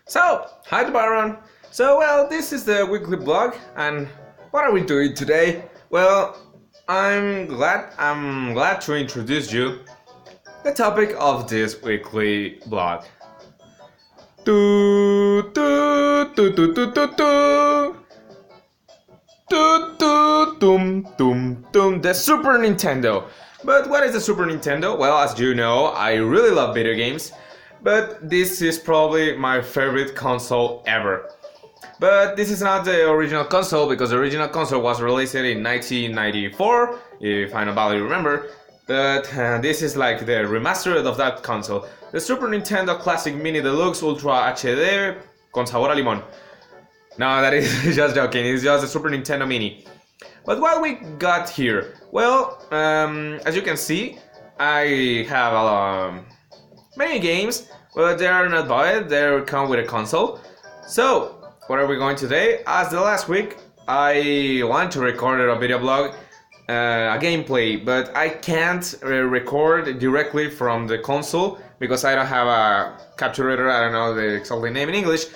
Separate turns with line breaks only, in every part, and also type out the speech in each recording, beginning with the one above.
Hi Baron. This is the weekly blog, and what are we doing today? Well, I'm glad to introduce you the topic of this weekly blog. Do do do do do do do do do dum dum dum. The Super Nintendo. But what is the Super Nintendo? Well, as you know, I really love video games. But this is probably my favorite console ever. But this is not the original console because the original console was released in 1994, if I badly remember. But this is like the remastered of that console. The Super Nintendo Classic Mini Deluxe Ultra HD con sabor a limón. No, that is just joking. It's just a Super Nintendo Mini. But what we got here? Well, as you can see, I have many games, but they are not bought. They come with a console. So, what are we going today? As the last week, I want to record a video blog, a gameplay, but I can't record directly from the console because I don't have a capturator. I don't know the exact name in English.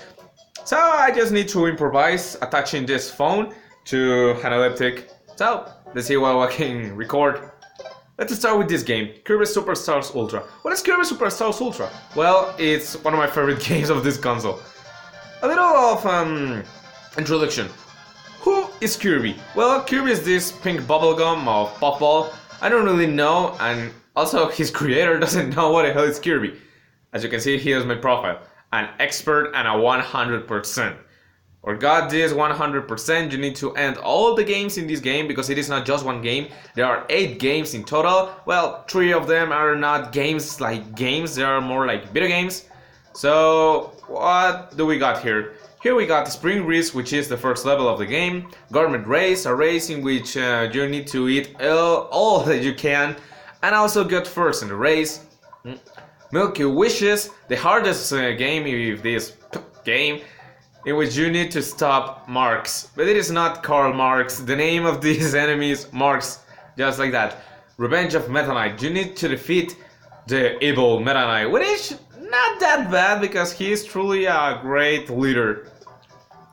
So I just need to improvise attaching this phone to an elliptic. So let's see what I can record. Let's start with this game, Kirby Superstars Ultra. What is Kirby Superstars Ultra? Well, it's one of my favorite games of this console. A little of introduction. Who is Kirby? Well, Kirby is this pink bubblegum of Puffball. I don't really know, and also his creator doesn't know what the hell is Kirby. As you can see, here's my profile. An expert and a 100%. Or got this 100%, you need to end all the games in this game because it is not just one game. There are 8 games in total. Well, 3 of them are not games like games, they are more like video games. So, what do we got here? Here we got Spring Breeze, which is the first level of the game. Gourmet Race, a race in which you need to eat all that you can. And also get first in the race. Milky Wishes, the hardest game of this game, in which you need to stop Marx. But it is not Karl Marx, the name of these enemies, Marx, just like that. Revenge of Meta Knight, you need to defeat the evil Meta Knight, which not that bad because he is truly a great leader.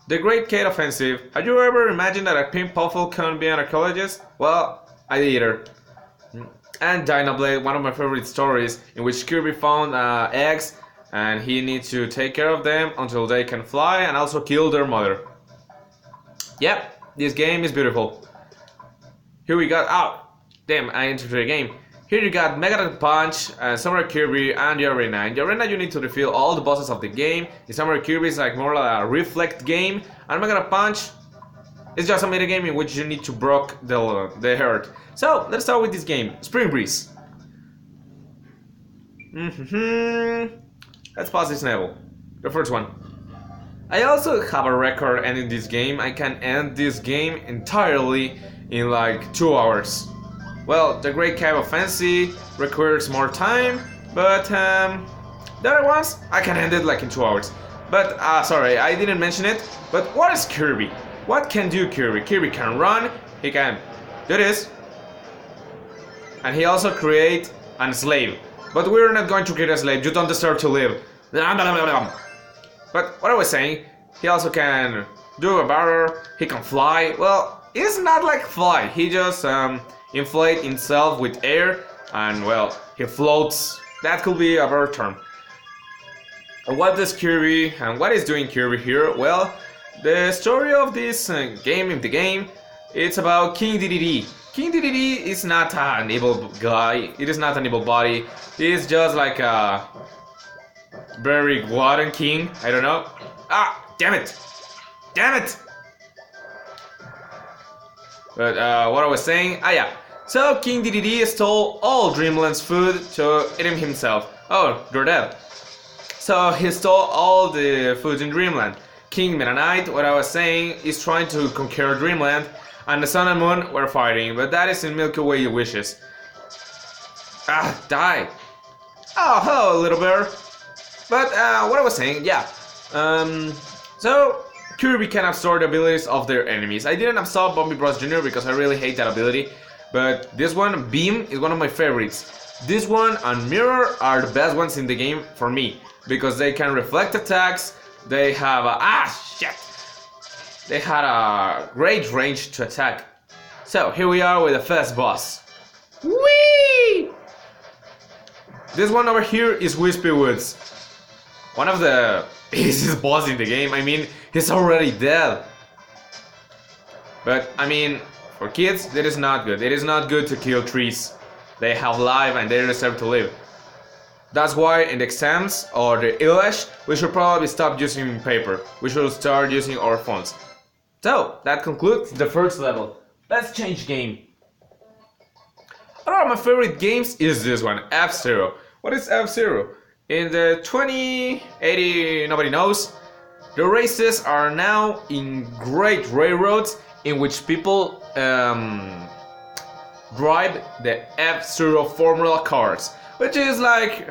The Great Kate Offensive, have you ever imagined that a pink puffle can be an archaeologist? Well, I did either. And Dynablade, one of my favorite stories, in which Kirby found eggs and he needs to take care of them until they can fly and also kill their mother. Yep, this game is beautiful. Here we got, damn, I entered the game. Here you got Mega Punch, Summer Kirby, and the Arena. In the Arena you need to refill all the bosses of the game. In Summer Kirby is like more like a reflect game, and Mega Punch is just a mini game in which you need to break the heart. So let's start with this game, Spring Breeze. Let's pause this level. The first one. I also have a record ending this game. I can end this game entirely in like 2 hours. Well, the Great Cave Offensive requires more time, but the other ones I can end it like in 2 hours. But sorry, I didn't mention it. But what is Kirby? What can do Kirby? Kirby can run, he can do this, and he also create a slave. But we're not going to create a slave, you don't deserve to live. But what I was saying, he also can do a barrier, he can fly. Well, it's not like fly, he just inflate himself with air, and well, he floats. That could be a better term. What does Kirby, and what is doing Kirby here? Well, the story of this game, it's about King Dedede. King Dedede is not an evil guy, it is not an evil body, he is just like a very glutton king, I don't know. Damn it! Damn it! But what I was saying, yeah. So King Dedede stole all Dreamland's food to eat him himself. Oh, you're dead. So he stole all the food in Dreamland. King Meta Knight, what I was saying, is trying to conquer Dreamland, and the Sun and Moon were fighting, but that is in Milky Way wishes. Die! Oh, hello, little bear. But what I was saying, yeah. So Kirby can absorb the abilities of their enemies. I didn't absorb Bumpy Bros Jr. because I really hate that ability, but this one, Beam, is one of my favorites. This one and Mirror are the best ones in the game for me, because they can reflect attacks, they have they had a great range to attack. So here we are with the first boss. Whee! This one over here is Wispy Woods, one of the easiest boss in the game. I mean, he's already dead. But I mean, for kids, that is not good. It is not good to kill trees. They have life and they deserve to live. That's why in the exams or the English, we should probably stop using paper. We should start using our phones. So, that concludes the first level. Let's change game. One of my favorite games is this one, F-Zero. What is F-Zero? In the 2080, nobody knows, the races are now in great railroads in which people drive the F-Zero Formula cars, which is like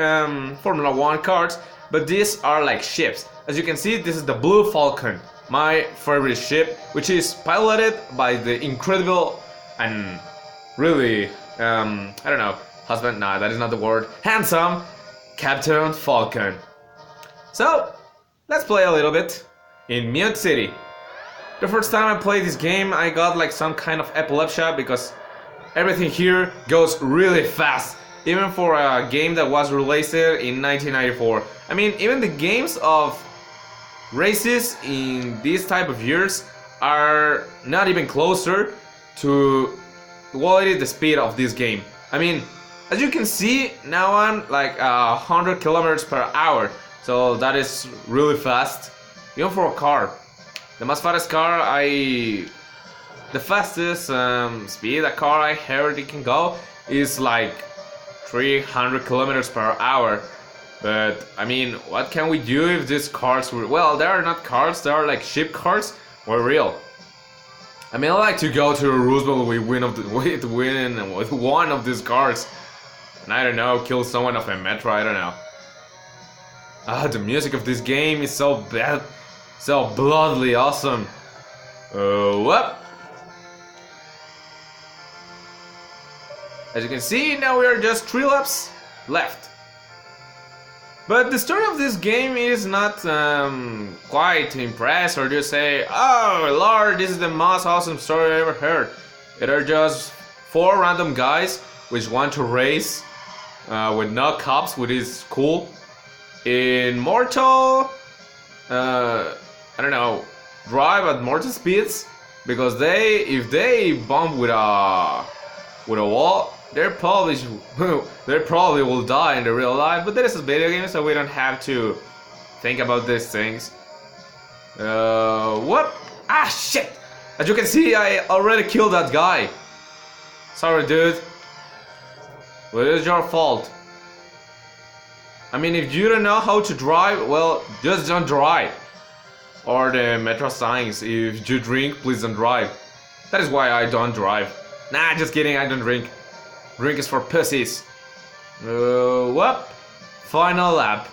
Formula 1 cars, but these are like ships. As you can see, this is the Blue Falcon, my favorite ship, which is piloted by the incredible and really, I don't know, husband, nah, that is not the word, handsome Captain Falcon. So, let's play a little bit in Mute City. The first time I played this game, I got like some kind of epilepsy because everything here goes really fast, even for a game that was released in 1994. I mean, even the games of races in these type of years are not even closer to quality the speed of this game. I mean, as you can see, now I'm like 100 kilometers per hour, so that is really fast, even for a car. The most fastest car the fastest speed a car I heard it can go is like 300 kilometers per hour. But I mean, what can we do if these cars were, well, they are not cars, they are like ship cars, were real. I mean, I like to go to Roosevelt with one of these cars, and I don't know, kill someone off a metro, I don't know. The music of this game is so bad, so bloodily awesome. Whoop! As you can see, now we are just 3 laps left. But the story of this game is not quite impressed or just say, oh lord, this is the most awesome story I ever heard. It are just 4 random guys which want to race with no cops, which is cool. In mortal, I don't know, drive at mortal speeds, because if they bump with a wall, they probably will die in the real life. But this is video game, so we don't have to think about these things. What? Ah, shit! As you can see, I already killed that guy. Sorry, dude. Well, it's your fault. I mean, if you don't know how to drive, well, just don't drive. Or the metro signs, if you drink, please don't drive. That is why I don't drive. Nah, just kidding, I don't drink. Drink is for pussies. What? Final lap.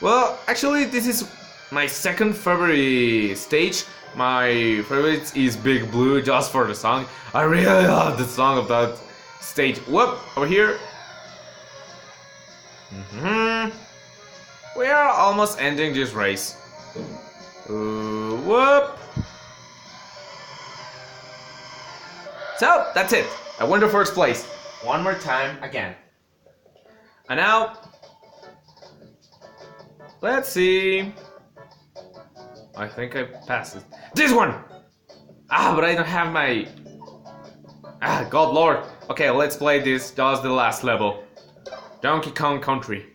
Well, actually, this is my second favorite stage. My favorite is Big Blue, just for the song. I really love the song of that stage. Whoop, over here. We are almost ending this race. Whoop. So, that's it. I won the first place. One more time again. And now, let's see. I think I passed it. This one! But I don't have my... God lord. Okay, let's play this. Just the last level. Donkey Kong Country.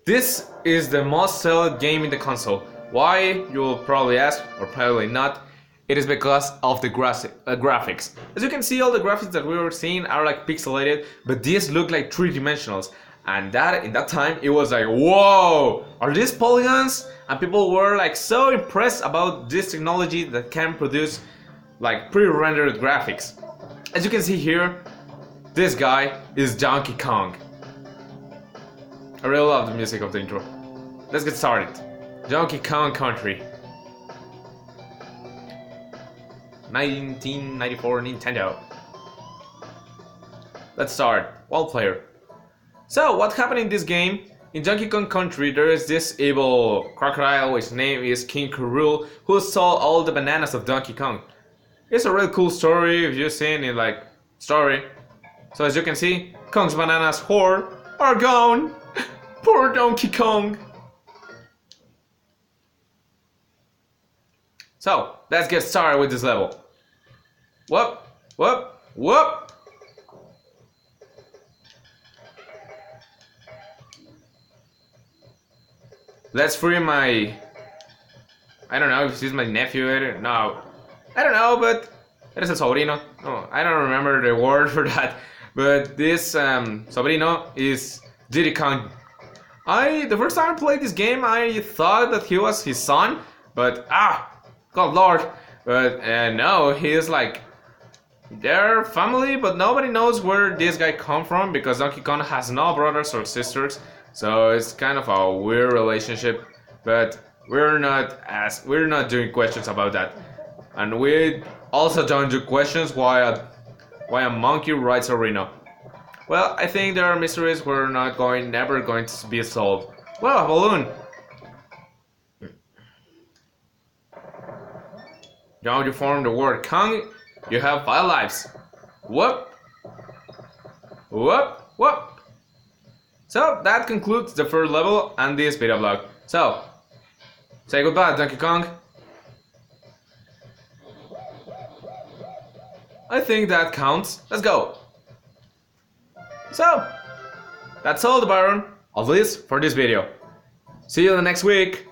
This is the most sold game in the console. Why? You will probably ask, or probably not. It is because of the graphics. As you can see, all the graphics that we were seeing are like pixelated, but these look like 3-dimensionals. And that, in that time, it was like, whoa! Are these polygons? And people were like so impressed about this technology that can produce like pre-rendered graphics. As you can see here, this guy is Donkey Kong. I really love the music of the intro. Let's get started. Donkey Kong Country. 1994 Nintendo. Let's start. One player. So what happened in this game in Donkey Kong Country, there is this evil crocodile, which name is King K. Rool, who stole all the bananas of Donkey Kong. It's a really cool story if you've seen it, like, story. So as you can see, Kong's bananas are gone. Poor Donkey Kong. So, let's get started with this level. Whoop, whoop, whoop. Let's free my... I don't know if this is my nephew. No. I don't know, but... Eres el sobrino. No, I don't remember the word for that. But this sobrino is Diddy Kong. The first time I played this game, I thought that he was his son. But, God lord. But no, he is like... They're family, but nobody knows where this guy come from. Because Donkey Kong has no brothers or sisters. So it's kind of a weird relationship, but we're not doing questions about that, and we also don't do questions why a monkey rides a rhino. Well, I think there are mysteries we're never going to be solved. Well, a balloon. Now you form the word Kong, you have 5 lives. Whoop, whoop, whoop. So that concludes the first level and this video blog. So, say goodbye, Donkey Kong. I think that counts. Let's go. So, that's all, Baron, at least for this video. See you the next week.